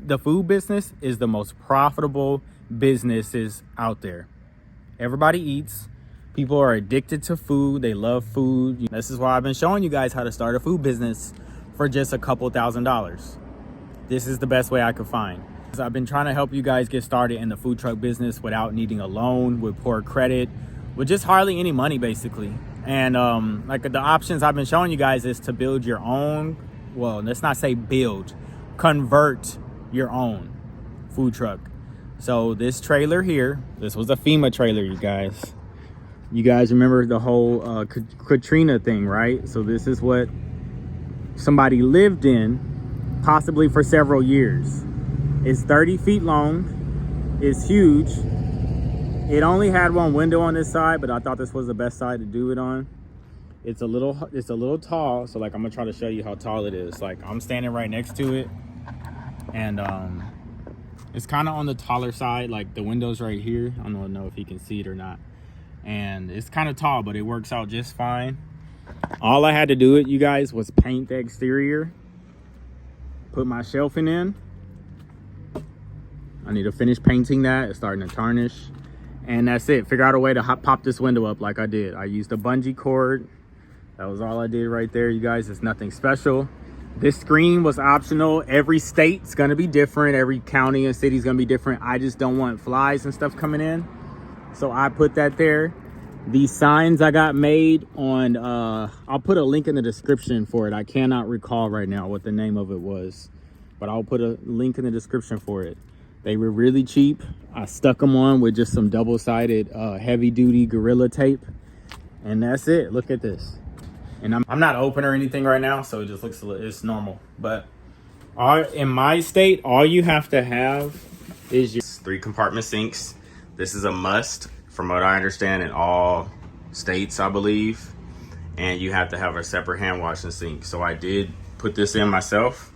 the food business is the most profitable businesses out there. Everybody eats. People are addicted to food. They love food. This is why I've been showing you guys how to start a food business for just a couple $1,000s. This is the best way I could find. So I've been trying to help you guys get started in the food truck business without needing a loan, with poor credit, with just hardly any money, basically. And like the options I've been showing you guys is to build your own, well, let's not say build, convert your own food truck. So this trailer here, this was a FEMA trailer, you guys. You guys remember the whole Katrina thing, right? So this is what somebody lived in, possibly for several years. It's 30 feet long. It's huge. It only had one window on this side, but I thought this was the best side to do it on. It's a little tall, so like I'm gonna try to show you how tall it is. Like I'm standing right next to it, and it's kind of on the taller side. Like the window's right here. I don't know if you can see it or not. And it's kind of tall, but it works out just fine. All I had to do, you guys, was paint the exterior, put my shelving in. I need to finish painting that. It's starting to tarnish, and that's it. Figure out a way to pop this window up like I did. I used a bungee cord. That was all I did right there, you guys. It's nothing special. This screen was optional. Every state's gonna be different. Every county and city's gonna be different. I just don't want flies and stuff coming in, so I put that there. These signs I got made on, I'll put a link in the description for it. I cannot recall right now what the name of it was, but I'll put a link in the description for it. They were really cheap. I stuck them on with just some double-sided heavy-duty Gorilla tape, and that's it. Look at this. And I'm not open or anything right now, so it just looks, it's normal. But in my state, all you have to have is your 3-compartment sinks. This is a must, from what I understand, in all states, I believe. And you have to have a separate hand washing sink. So I did put this in myself.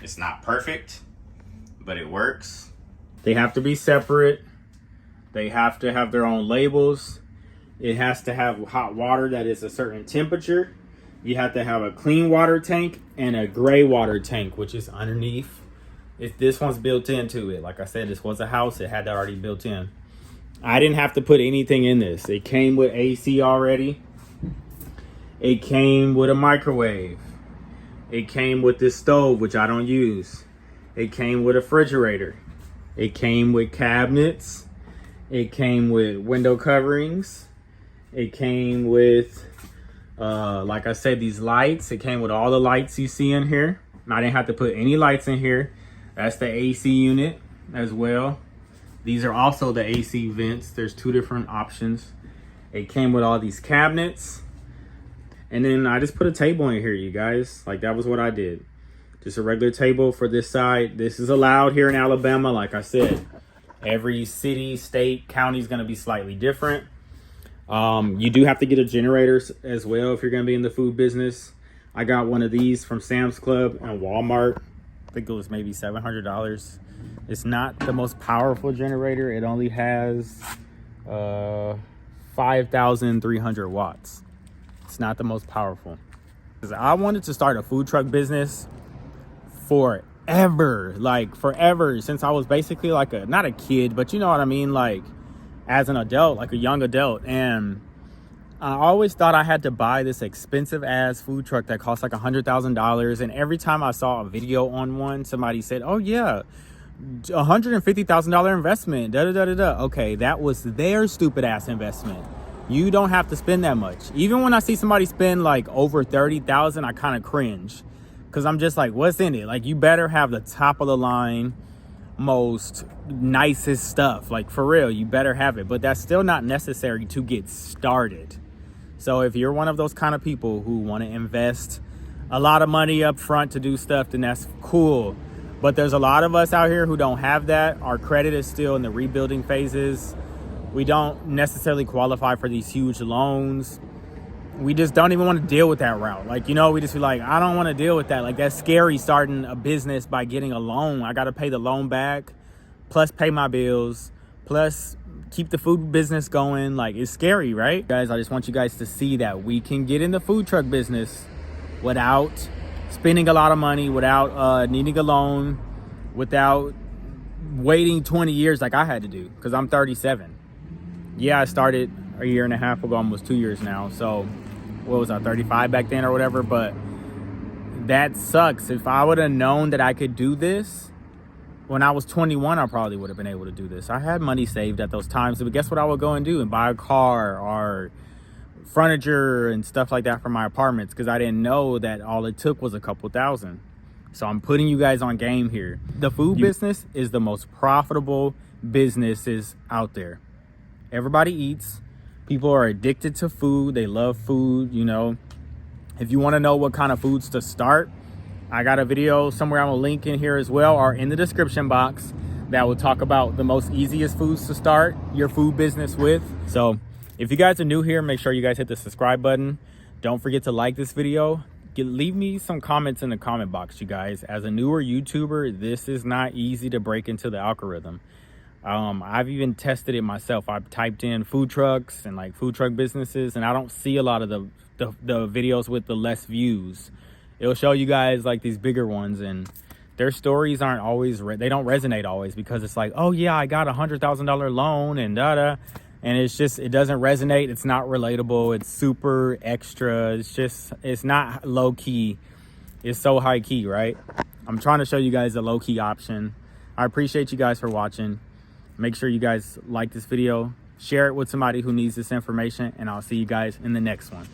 It's not perfect, but it works. They have to be separate. They have to have their own labels. It has to have hot water that is a certain temperature. You have to have a clean water tank and a gray water tank, which is underneath. This one's built into it. Like I said, this was a house. It had that already built in. I didn't have to put anything in this. It came with AC already. It came with a microwave. It came with this stove, which I don't use. It came with a refrigerator. It came with cabinets. It came with window coverings. It came with, like I said, these lights. It came with all the lights you see in here. And I didn't have to put any lights in here. That's the AC unit as well. These are also the AC vents. There's 2 different options. It came with all these cabinets. And then I just put a table in here, you guys. Like, that was what I did. Just a regular table for this side. This is allowed here in Alabama. Like I said, every city, state, county is going to be slightly different. You do have to get a generator as well if you're going to be in the food business. I got one of these from Sam's Club and Walmart. I think it was maybe $700. It's not the most powerful generator. It only has 5,300 watts. It's not the most powerful. I wanted to start a food truck business forever, like forever, since I was basically like not a kid, but you know what I mean, like as an adult, like a young adult. And I always thought I had to buy this expensive ass food truck that cost like $100,000. And every time I saw a video on one, somebody said, oh yeah, $150,000 investment, da da da da da. Okay, that was their stupid ass investment. You don't have to spend that much. Even when I see somebody spend like over 30,000, I kind of cringe, because I'm just like, what's in it? Like, you better have the top of the line, most nicest stuff. Like, for real, you better have it. But that's still not necessary to get started. So if you're one of those kind of people who want to invest a lot of money up front to do stuff, then that's cool. But there's a lot of us out here who don't have that. Our credit is still in the rebuilding phases. We don't necessarily qualify for these huge loans. We just don't even want to deal with that route. Like, you know, we just be like, I don't want to deal with that. Like, that's scary, starting a business by getting a loan. I got to pay the loan back, plus pay my bills, plus keep the food business going. Like, it's scary, right? Guys, I just want you guys to see that we can get in the food truck business without spending a lot of money, without needing a loan, without waiting 20 years like I had to do, because I'm 37. Yeah, I started a year and a half ago, almost 2 years now. So what was I, 35 back then or whatever? But that sucks. If I would have known that I could do this when I was 21, I probably would have been able to do this. I had money saved at those times, but guess what I would go and do? And buy a car or furniture and stuff like that for my apartments, because I didn't know that all it took was a couple thousand. So I'm putting you guys on game here. The food business is the most profitable businesses out there. Everybody eats. People are addicted to food. They love food, you know. If you want to know what kind of foods to start, I got a video somewhere I'm gonna link in here as well, or in the description box, that will talk about the most easiest foods to start your food business with. So if you guys are new here, make sure you guys hit the subscribe button. Don't forget to like this video. Leave me some comments in the comment box, you guys. As a newer YouTuber, this is not easy to break into the algorithm. I've even tested it myself. I've typed in food trucks and like food truck businesses, and I don't see a lot of the videos with the less views. It'll show you guys like these bigger ones, and their stories aren't always, they don't resonate always, because it's like, oh yeah, I got $100,000 loan and and it's just, it doesn't resonate. It's not relatable. It's super extra. It's not low key. It's so high key, right? I'm trying to show you guys a low key option. I appreciate you guys for watching. Make sure you guys like this video, share it with somebody who needs this information, and I'll see you guys in the next one.